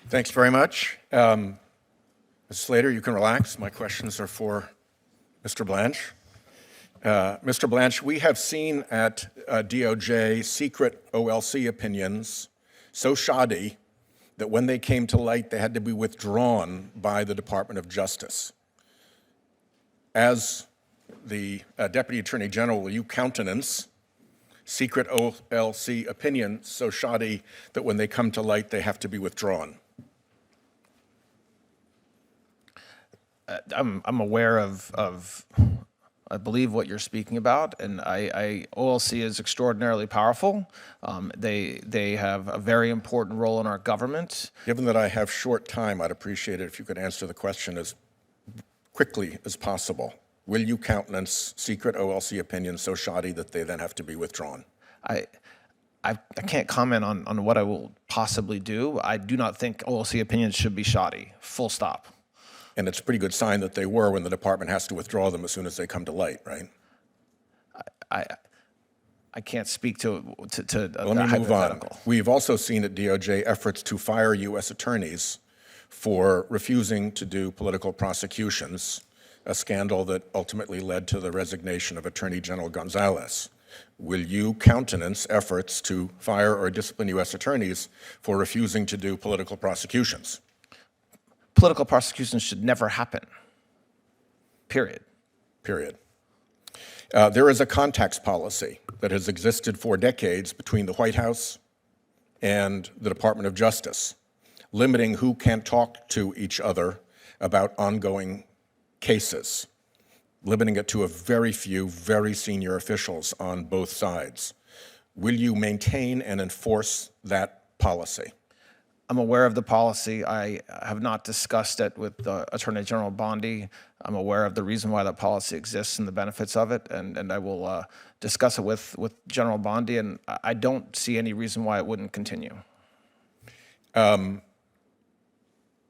Thanks very much. Ms. Slater, you can relax. My questions are for Mr. Blanche. Mr. Blanche, we have seen at DOJ secret OLC opinions so shoddy that when they came to light, they had to be withdrawn by the Department of Justice. As the Deputy Attorney General, will you countenance secret OLC opinions so shoddy that when they come to light, they have to be withdrawn? I'm aware of I believe what you're speaking about, and OLC is extraordinarily powerful. They have a very important role in our government. Given that I have short time, I'd appreciate it if you could answer the question as quickly as possible. Will you countenance secret OLC opinions so shoddy that they then have to be withdrawn? I can't comment on what I will possibly do. I do not think OLC opinions should be shoddy, full stop. And it's a pretty good sign that they were when the department has to withdraw them as soon as they come to light, right? I can't speak to Let me move on. We've also seen at DOJ efforts to fire U.S. attorneys for refusing to do political prosecutions, a scandal that ultimately led to the resignation of Attorney General Gonzalez. Will you countenance efforts to fire or discipline U.S. attorneys for refusing to do political prosecutions? Political prosecutions should never happen, period. Period. There is a contacts policy that has existed for decades between the White House and the Department of Justice, limiting who can talk to each other about ongoing cases, limiting it to a very few, very senior officials on both sides. Will you maintain and enforce that policy? I'm aware of the policy. I have not discussed it with Attorney General Bondi. I'm aware of the reason why that policy exists and the benefits of it, and I will discuss it with General Bondi, and I don't see any reason why it wouldn't continue.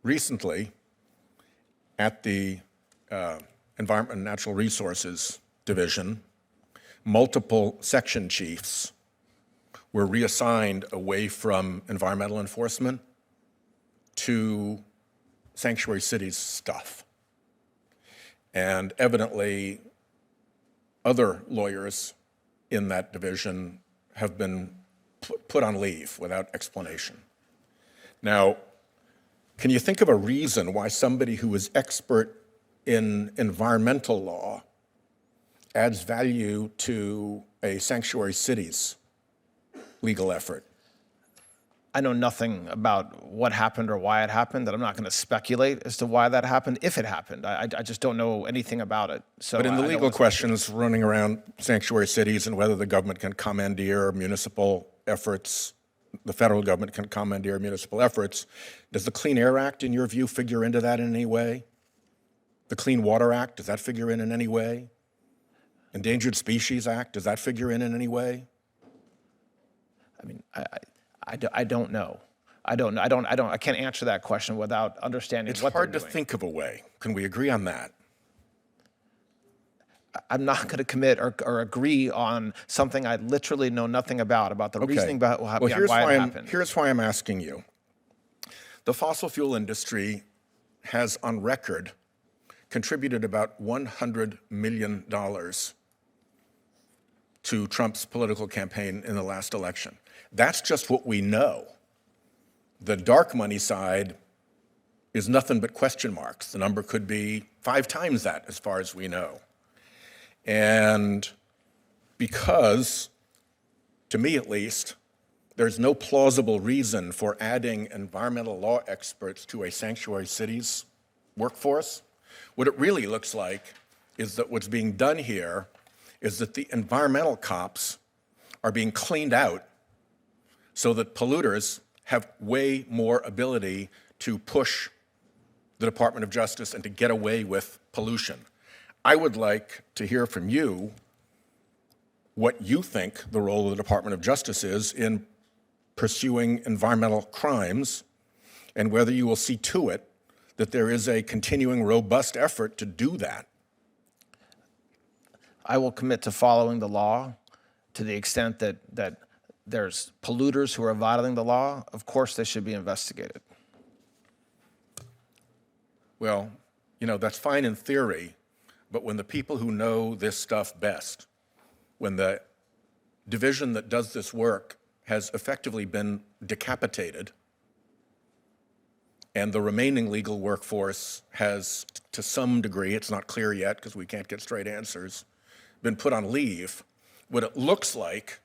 Recently, at the Environment and Natural Resources Division, multiple section chiefs were reassigned away from environmental enforcement to sanctuary cities stuff. And evidently, other lawyers in that division have been put on leave without explanation. Now, can you think of a reason why somebody who is expert in environmental law adds value to a sanctuary cities legal effort? I know nothing about what happened or why it happened, that I'm not going to speculate as to why that happened, if it happened. I just don't know anything about it. So but in the legal questions running around sanctuary cities and whether the government can commandeer municipal efforts, the federal government can commandeer municipal efforts, does the Clean Air Act, in your view, figure into that in any way? The Clean Water Act, does that figure in any way? Endangered Species Act, does that figure in any way? I mean, I don't know. I can't answer that question without understanding what they're doing. It's hard to think of a way. Can we agree on that? I'm not going to commit or agree on something I literally know nothing about the reasoning about why it happened. Here's why I'm asking you. The fossil fuel industry has, on record, contributed about $100 million to Trump's political campaign in the last election. That's just what we know. The dark money side is nothing but question marks. The number could be 5 times that, as far as we know. And because, to me at least, there's no plausible reason for adding environmental law experts to a sanctuary cities workforce, what it really looks like is that what's being done here is that the environmental cops are being cleaned out so that polluters have way more ability to push the Department of Justice and to get away with pollution. I would like to hear from you what you think the role of the Department of Justice is in pursuing environmental crimes, and whether you will see to it that there is a continuing robust effort to do that. I will commit to following the law to the extent that there's polluters who are violating the law. Of course, they should be investigated. Well, that's fine in theory, but when the people who know this stuff best, when the division that does this work has effectively been decapitated, and the remaining legal workforce has, to some degree, it's not clear yet because we can't get straight answers, been put on leave, what it looks like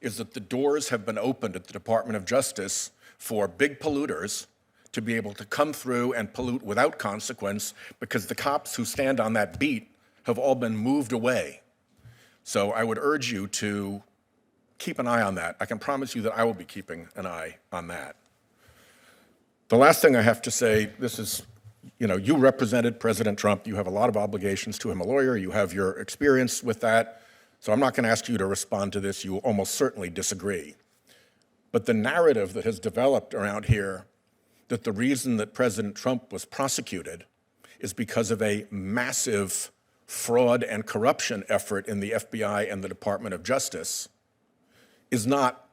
is that the doors have been opened at the Department of Justice for big polluters to be able to come through and pollute without consequence because the cops who stand on that beat have all been moved away. So I would urge you to keep an eye on that. I can promise you that I will be keeping an eye on that. The last thing I have to say, this is, you represented President Trump. You have a lot of obligations to him, a lawyer. You have your experience with that. So I'm not going to ask you to respond to this. You will almost certainly disagree. But the narrative that has developed around here that the reason that President Trump was prosecuted is because of a massive fraud and corruption effort in the FBI and the Department of Justice is not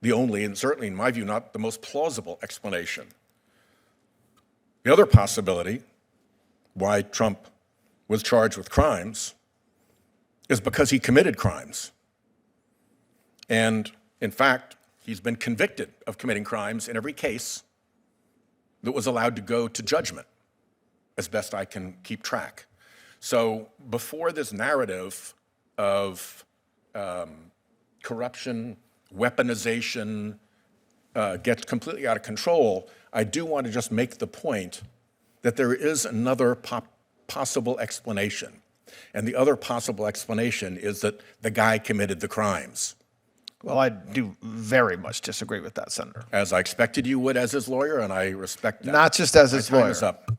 the only, and certainly in my view, not the most plausible explanation. The other possibility why Trump was charged with crimes is because he committed crimes. And in fact, he's been convicted of committing crimes in every case that was allowed to go to judgment, as best I can keep track. So before this narrative of corruption, weaponization gets completely out of control, I do want to just make the point that there is another possible explanation. And the other possible explanation is that the guy committed the crimes. Well, I do very much disagree with that, Senator. As I expected you would as his lawyer, and I respect that. Not just as his My time lawyer. is up.